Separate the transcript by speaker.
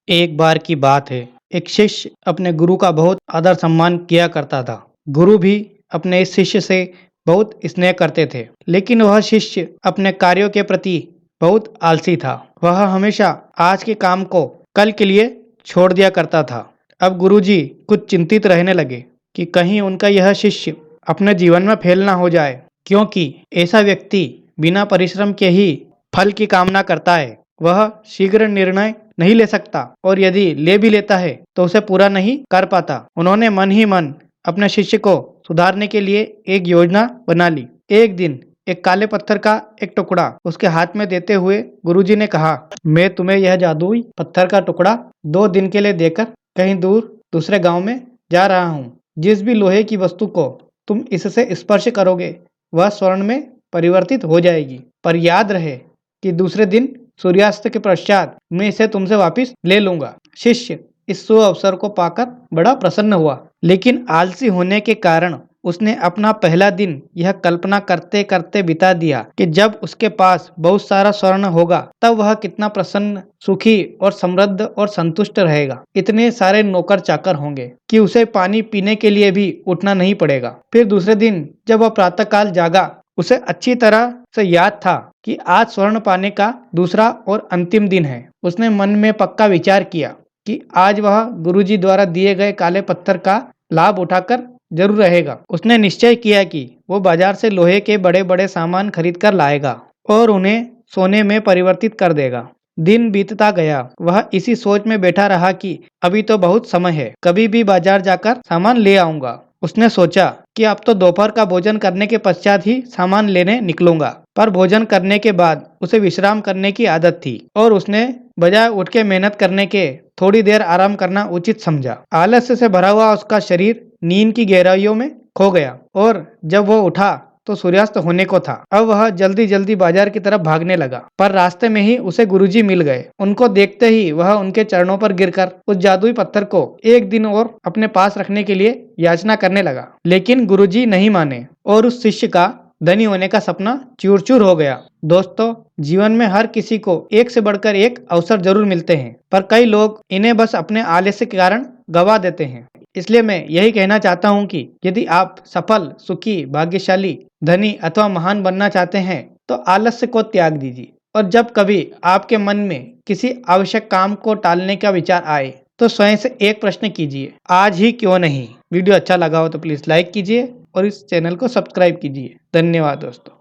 Speaker 1: एक बार की बात है, एक शिष्य अपने गुरु का बहुत आदर सम्मान किया करता था। गुरु भी अपने इस शिष्य से बहुत स्नेह करते थे, लेकिन वह शिष्य अपने कार्यों के प्रति बहुत आलसी था। वह हमेशा आज के काम को कल के लिए छोड़ दिया करता था। अब गुरुजी कुछ चिंतित रहने लगे कि कहीं उनका यह शिष्य अपने जीवन में फेल ना हो जाए, क्योंकि ऐसा व्यक्ति बिना परिश्रम के ही फल की कामना करता है। वह शीघ्र निर्णय नहीं ले सकता और यदि ले भी लेता है तो उसे पूरा नहीं कर पाता। उन्होंने मन ही मन अपने शिष्य को सुधारने के लिए एक योजना बना ली। एक दिन एक काले पत्थर का एक टुकड़ा उसके हाथ में देते हुए गुरुजी ने कहा, मैं तुम्हें यह जादुई पत्थर का टुकड़ा 2 दिन के लिए देकर कहीं दूर दूसरे गांव में जा रहा हूँ। जिस भी लोहे की वस्तु को तुम इससे स्पर्श करोगे वह स्वर्ण में परिवर्तित हो जाएगी, पर याद रहे कि दूसरे दिन सूर्यास्त के पश्चात मैं इसे तुमसे वापस ले लूंगा। शिष्य इस शुभ अवसर को पाकर बड़ा प्रसन्न हुआ, लेकिन आलसी होने के कारण उसने अपना पहला दिन यह कल्पना करते करते बिता दिया कि जब उसके पास बहुत सारा स्वर्ण होगा तब वह कितना प्रसन्न, सुखी और समृद्ध और संतुष्ट रहेगा। इतने सारे नौकर चाकर होंगे कि उसे पानी पीने के लिए भी उठना नहीं पड़ेगा। फिर दूसरे दिन जब वह प्रातःकाल जागा, उसे अच्छी तरह से याद था कि आज स्वर्ण पाने का दूसरा और अंतिम दिन है। उसने मन में पक्का विचार किया कि आज वह गुरुजी द्वारा दिए गए काले पत्थर का लाभ उठाकर जरूर रहेगा। उसने निश्चय किया कि वो बाजार से लोहे के बड़े बड़े सामान खरीद कर लाएगा और उन्हें सोने में परिवर्तित कर देगा। दिन बीतता गया, वह इसी सोच में बैठा रहा कि अभी तो बहुत समय है, कभी भी बाजार जाकर सामान ले आऊंगा। उसने सोचा कि अब तो दोपहर का भोजन करने के पश्चात ही सामान लेने निकलूंगा, पर भोजन करने के बाद उसे विश्राम करने की आदत थी और उसने बजाय उठ के मेहनत करने के थोड़ी देर आराम करना उचित समझा। आलस्य से भरा हुआ उसका शरीर नींद की गहराइयों में खो गया और जब वो उठा तो सूर्यास्त होने को था। अब वह जल्दी जल्दी बाजार की तरफ भागने लगा, पर रास्ते में ही उसे गुरुजी मिल गए। उनको देखते ही वह उनके चरणों पर गिरकर उस जादुई पत्थर को एक दिन और अपने पास रखने के लिए याचना करने लगा, लेकिन गुरुजी नहीं माने और उस शिष्य का धनी होने का सपना चूर चूर हो गया। दोस्तों, जीवन में हर किसी को एक से बढ़कर एक अवसर जरूर मिलते हैं, पर कई लोग इन्हें बस अपने आलस्य के कारण गवा देते हैं। इसलिए मैं यही कहना चाहता हूँ कि यदि आप सफल, सुखी, भाग्यशाली, धनी अथवा महान बनना चाहते हैं तो आलस्य को त्याग दीजिए। और जब कभी आपके मन में किसी आवश्यक काम को टालने का विचार आए तो स्वयं से एक प्रश्न कीजिए, आज ही क्यों नहीं। वीडियो अच्छा लगा हो तो प्लीज लाइक कीजिए और इस चैनल को सब्सक्राइब कीजिए। धन्यवाद दोस्तों।